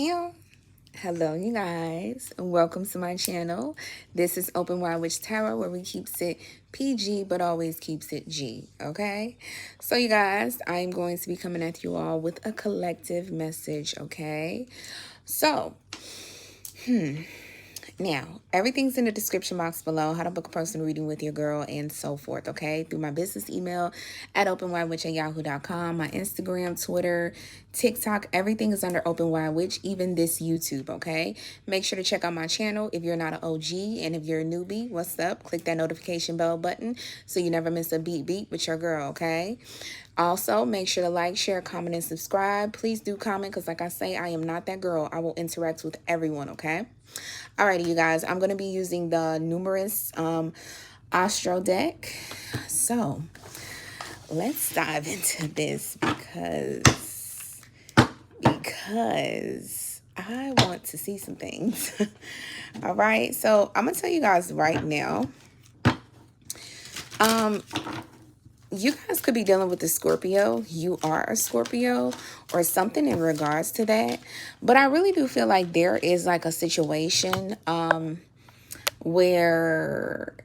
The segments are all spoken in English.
Ew. Hello, you guys, and welcome to my channel. This is Openwidewitch Tarot, where we keeps it PG, but always keeps it G, okay? So, you guys, I'm going to be coming at you all with a collective message, okay? So, now, everything's in the description box below, how to book a personal reading with your girl and so forth, okay? Through my business email at openwidewitch@yahoo.com, my Instagram, Twitter, TikTok, everything is under Openwidewitch, even this YouTube, okay? Make sure to check out my channel if you're not an OG, and if you're a newbie, what's up? Click that notification bell button so you never miss a beat with your girl, okay? Also, make sure to like, share, comment, and subscribe. Please do comment because, like I say, I am not that girl. I will interact with everyone, okay? Alrighty, you guys, I'm going to be using the numerous Astro deck. So, let's dive into this because I want to see some things. All right, so I'm going to tell you guys right now. You guys could be dealing with a Scorpio. You are a Scorpio or something in regards to that. But I really do feel like there is like a situation where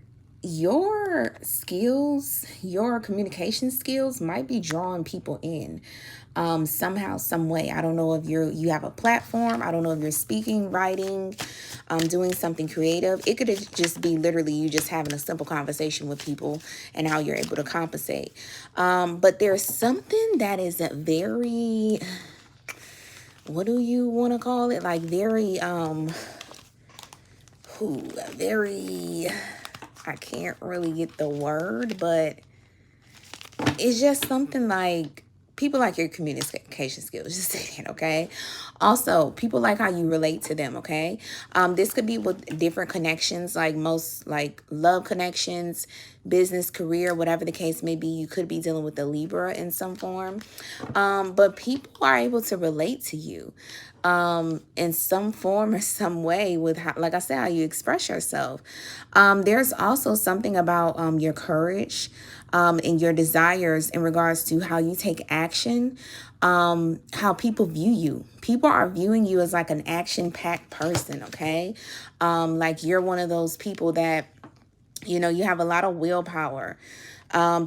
your skills, your communication skills might be drawing people in somehow, some way. I don't know if you have a platform. I don't know if you're speaking, writing, doing something creative. It could just be literally you just having a simple conversation with people and how you're able to compensate. But there's something that is a very, what do you want to call it? Like very, I can't really get the word, but it's just something like people like your communication skills. Just say that, okay? Also, people like how you relate to them, okay? This could be with different connections, like most like love connections, business, career, whatever the case may be. You could be dealing with a Libra in some form. But people are able to relate to you in some form or some way with how, like I said, how you express yourself. There's also something about your courage and your desires in regards to how you take action, how people view you. People are viewing you as like an action-packed person, okay? Like you're one of those people that, you know, you have a lot of willpower.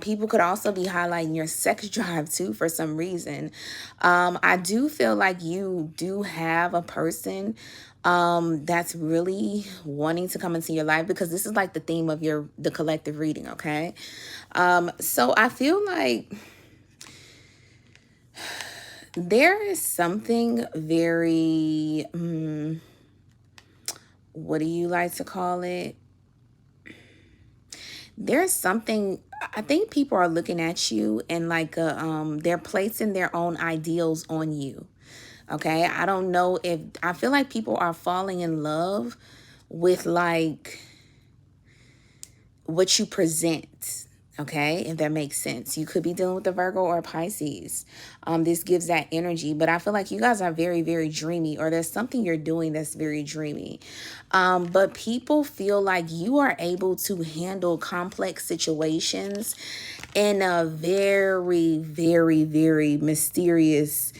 People could also be highlighting your sex drive too for some reason. I do feel like you do have a person that's really wanting to come into your life, because this is like the theme of the collective reading, okay? So I feel like there is something very, what do you like to call it? There's something, I think people are looking at you and like they're placing their own ideals on you. Okay, I don't know if, I feel like people are falling in love with like what you present. Okay, if that makes sense. You could be dealing with a Virgo or a Pisces. This gives that energy, but I feel like you guys are very, very dreamy, or there's something you're doing that's very dreamy. But people feel like you are able to handle complex situations in a very, very, very mysterious,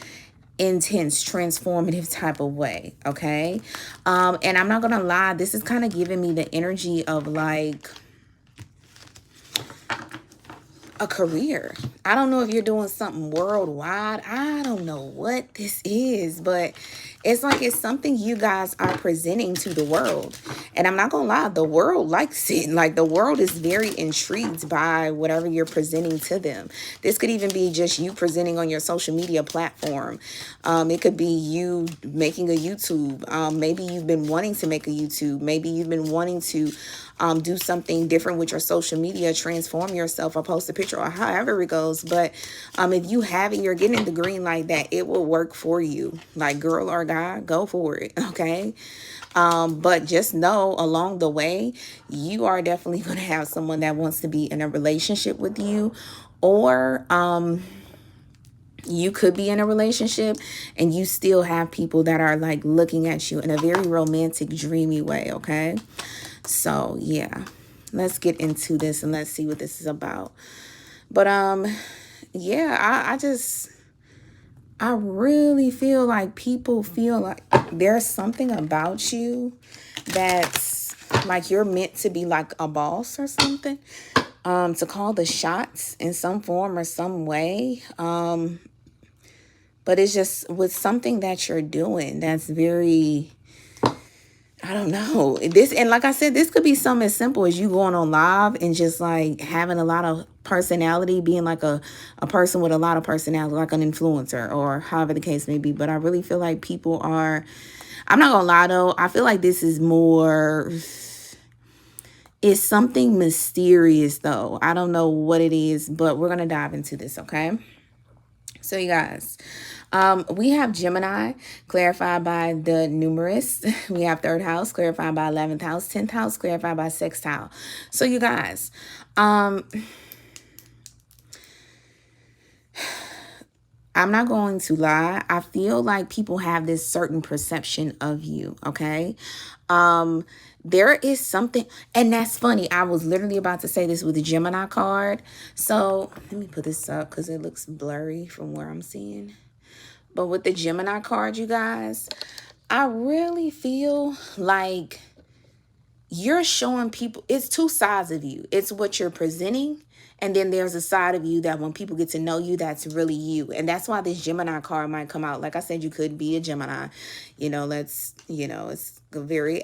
intense, transformative type of way, okay? And I'm not gonna lie, this is kind of giving me the energy of like a career. I don't know if you're doing something worldwide. I don't know what this is, but it's like it's something you guys are presenting to the world. And I'm not gonna lie, the world likes it. Like the world is very intrigued by whatever you're presenting to them. This could even be just you presenting on your social media platform. It could be you making a YouTube. Maybe you've been wanting to make a YouTube. Maybe you've been wanting to do something different with your social media, transform yourself, or post a picture, or however it goes. But if you have it, you're getting the green light that it will work for you. Like girl or guy, go for it, okay? But just know along the way, you are definitely going to have someone that wants to be in a relationship with you, or you could be in a relationship and you still have people that are like looking at you in a very romantic, dreamy way, okay? So yeah, let's get into this and let's see what this is about. But yeah, I really feel like people feel like there's something about you that's like you're meant to be like a boss or something, to call the shots in some form or some way. But it's just with something that you're doing that's very, I don't know. This, and like I said, this could be something as simple as you going on live and just like having a lot of personality, being like a person with a lot of personality, like an influencer or however the case may be. But I really feel like people are, I'm not gonna lie though, I feel like this is more, it's something mysterious though. I don't know what it is, but we're gonna dive into this, okay? So you guys, we have Gemini clarified by the numerous. We have third house clarified by 11th house, 10th house clarified by sextile. So you guys, I'm not going to lie. I feel like people have this certain perception of you, okay? There is something, and that's funny. I was literally about to say this with the Gemini card. So let me put this up because it looks blurry from where I'm seeing. But with the Gemini card, you guys, I really feel like you're showing people, it's two sides of you. It's what you're presenting, and then there's a side of you that when people get to know you, that's really you. And that's why this Gemini card might come out. Like I said, you could be a Gemini. You know, it's very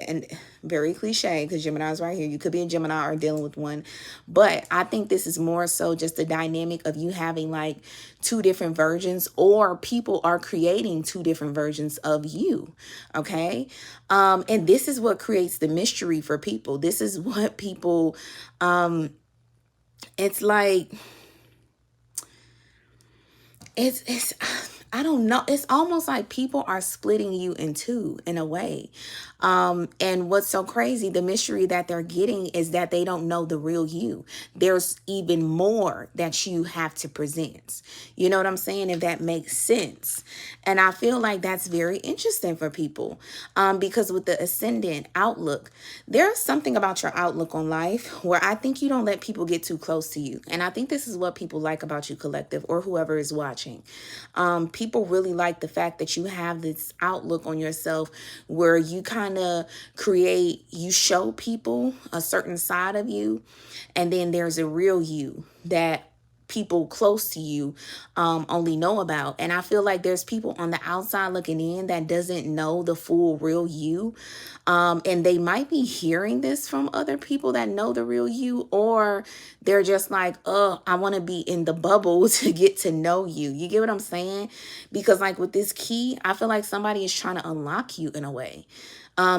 cliche because Gemini is right here. You could be a Gemini or dealing with one. But I think this is more so just the dynamic of you having like two different versions, or people are creating two different versions of you. Okay. And this is what creates the mystery for people. This is what people, it's like, it's I don't know. It's almost like people are splitting you in two in a way. And what's so crazy, the mystery that they're getting is that they don't know the real you. There's even more that you have to present. You know what I'm saying? If that makes sense. And I feel like that's very interesting for people, because with the ascendant outlook, there's something about your outlook on life where I think you don't let people get too close to you. And I think this is what people like about you, collective, or whoever is watching. People really like the fact that you have this outlook on yourself where you kind of you show people a certain side of you, and then there's a real you that people close to you only know about. And I feel like there's people on the outside looking in that doesn't know the full real you, and they might be hearing this from other people that know the real you, or they're just like, oh, I want to be in the bubble to get to know you. You get what I'm saying? Because like with this key, I feel like somebody is trying to unlock you in a way.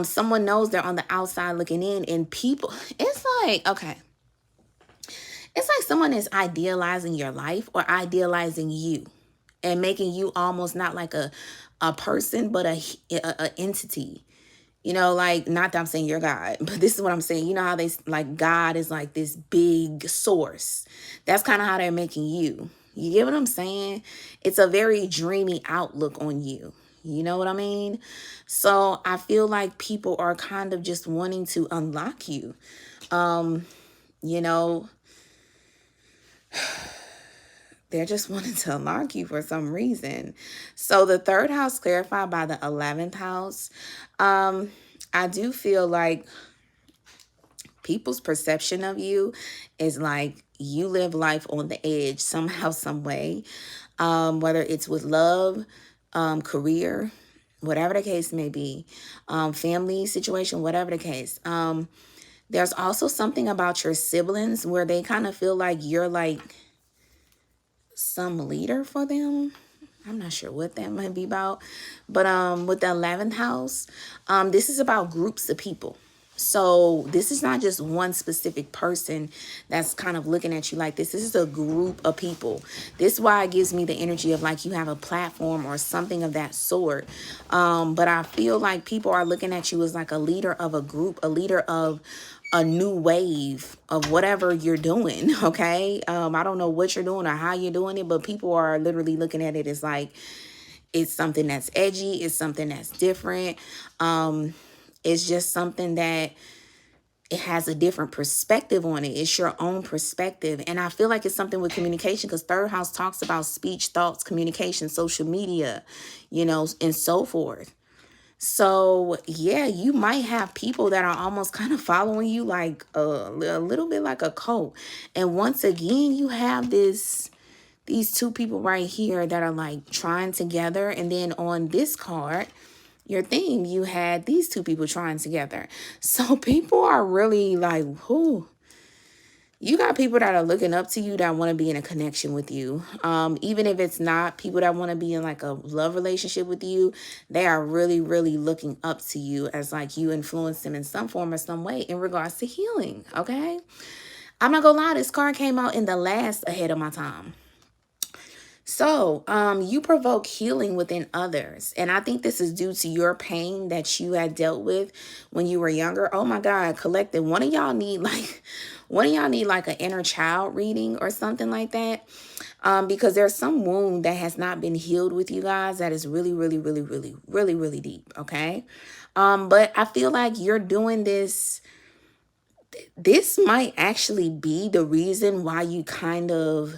Someone knows they're on the outside looking in, and people, it's like, okay, it's like someone is idealizing your life or idealizing you and making you almost not like a person, but a entity. You know, like, not that I'm saying you're God, but this is what I'm saying. You know how they like God is like this big source. That's kind of how they're making you. You get what I'm saying? It's a very dreamy outlook on you. You know what I mean? So I feel like people are kind of just wanting to unlock you. You know, they're just wanting to unlock you for some reason. So the third house clarified by the 11th house. I do feel like people's perception of you is like you live life on the edge somehow, some way, whether it's with love, career, whatever the case may be, family situation, whatever the case. There's also something about your siblings where they kind of feel like you're like some leader for them. I'm not sure what that might be about. But with the 11th house, this is about groups of people. So this is not just one specific person that's kind of looking at you like this. This is a group of people. This is why it gives me the energy of like you have a platform or something of that sort. But I feel like people are looking at you as like a leader of a group, a leader of a new wave of whatever you're doing. Okay. I don't know what you're doing or how you're doing it, but people are literally looking at it as like, it's something that's edgy. It's something that's different. It's just something that it has a different perspective on it. It's your own perspective. And I feel like it's something with communication, because third house talks about speech, thoughts, communication, social media, you know, and so forth. So yeah, you might have people that are almost kind of following you like a little bit like a cult. And once again, you have these two people right here that are like trying together. And then on this card, your theme, you had these two people trying together. So people are really like, who? You got people that are looking up to you that want to be in a connection with you. Even if it's not people that want to be in like a love relationship with you, they are really, really looking up to you as like you influence them in some form or some way in regards to healing. Okay. I'm not gonna lie, this card came out in the last ahead of my time. So, you provoke healing within others. And I think this is due to your pain that you had dealt with when you were younger. Oh my God, collective. One of y'all need like an inner child reading or something like that. Because there's some wound that has not been healed with you guys that is really, really, really, really, really, really deep. Okay. But I feel like you're doing this. This might actually be the reason why you kind of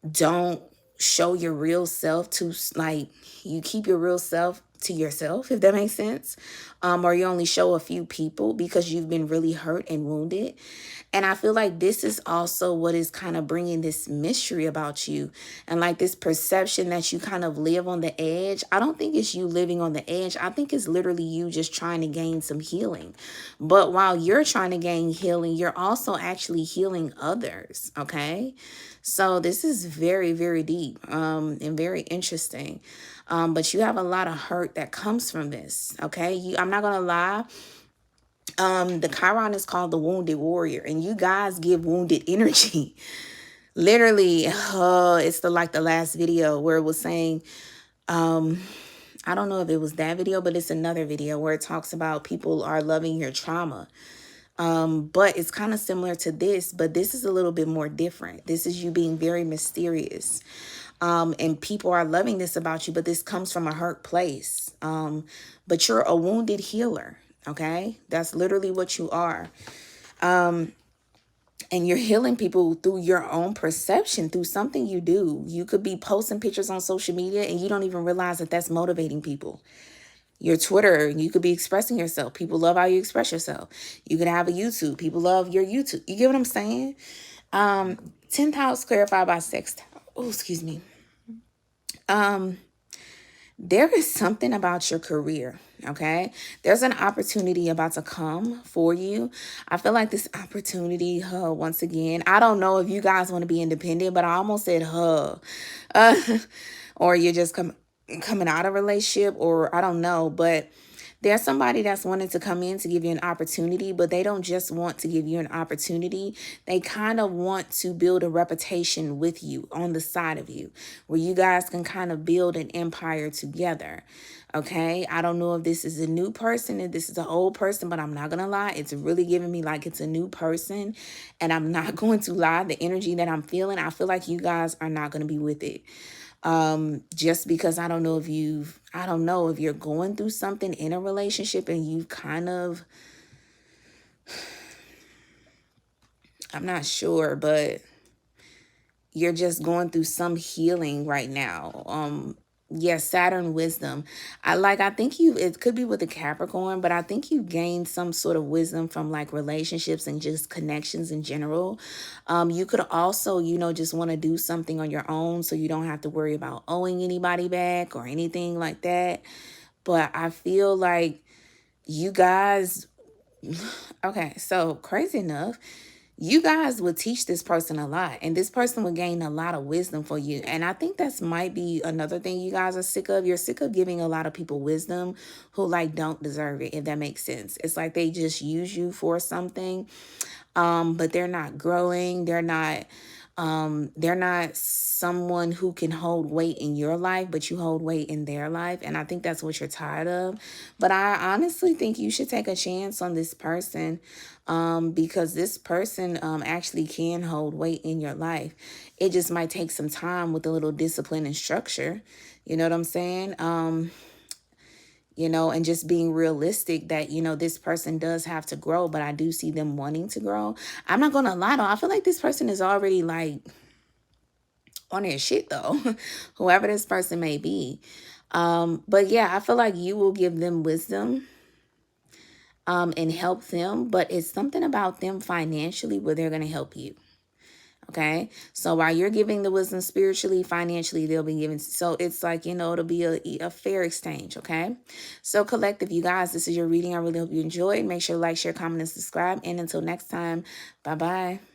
don't show your real self to, like, you keep your real self to yourself, if that makes sense. Or you only show a few people because you've been really hurt and wounded. And I feel like this is also what is kind of bringing this mystery about you and like this perception that you kind of live on the edge. I don't think it's you living on the edge. I think it's literally you just trying to gain some healing. But while you're trying to gain healing, you're also actually healing others. Okay. So this is very, very deep and very interesting. But you have a lot of hurt that comes from this. Okay. I'm not going to lie. The Chiron is called the Wounded Warrior, and you guys give wounded energy. Literally, it's the last video where it was saying, I don't know if it was that video, but it's another video where it talks about people are loving your trauma. But it's kind of similar to this, but this is a little bit more different. This is you being very mysterious. And people are loving this about you, but this comes from a hurt place. But you're a wounded healer. Okay. That's literally what you are. And you're healing people through your own perception, through something you do. You could be posting pictures on social media and you don't even realize that that's motivating people. Your Twitter, you could be expressing yourself. People love how you express yourself. You could have a YouTube. People love your YouTube. You get what I'm saying? 10th house clarified by sextile. Oh, excuse me. There is something about your career, okay? There's an opportunity about to come for you. I feel like this opportunity, once again, I don't know if you guys want to be independent, but I almost said, or you're just coming out of a relationship, or I don't know, but there's somebody that's wanting to come in to give you an opportunity, but they don't just want to give you an opportunity. They kind of want to build a reputation with you on the side of you where you guys can kind of build an empire together. Okay. I don't know if this is a new person, if this is an old person, but I'm not going to lie. It's really giving me like it's a new person. And I'm not going to lie. The energy that I'm feeling, I feel like you guys are not going to be with it. Just because I don't know if you're going through something in a relationship and you kind of, I'm not sure, but you're just going through some healing right now. Yes, Saturn wisdom. I think it could be with a Capricorn, but I think you gained some sort of wisdom from like relationships and just connections in general. You could also, just want to do something on your own so you don't have to worry about owing anybody back or anything like that. But I feel like you guys, okay, so crazy enough, you guys would teach this person a lot, and this person would gain a lot of wisdom for you. And I think that's might be another thing you guys are sick of. You're sick of giving a lot of people wisdom who like don't deserve it, if that makes sense. It's like they just use you for something, but they're not growing. They're not someone who can hold weight in your life, but you hold weight in their life. And I think that's what you're tired of. But I honestly think you should take a chance on this person, because this person actually can hold weight in your life. It just might take some time with a little discipline and structure. You know what I'm saying? you know, and just being realistic that, you know, this person does have to grow, but I do see them wanting to grow. I'm not going to lie though. I feel like this person is already like on their shit though, whoever this person may be. But yeah, I feel like you will give them wisdom and help them, but it's something about them financially where they're going to help you. Okay. So while you're giving the wisdom spiritually, financially, they'll be giving. So it's like, you know, it'll be a fair exchange. Okay. So collective, you guys, this is your reading. I really hope you enjoyed. Make sure to like, share, comment, and subscribe. And until next time, bye-bye.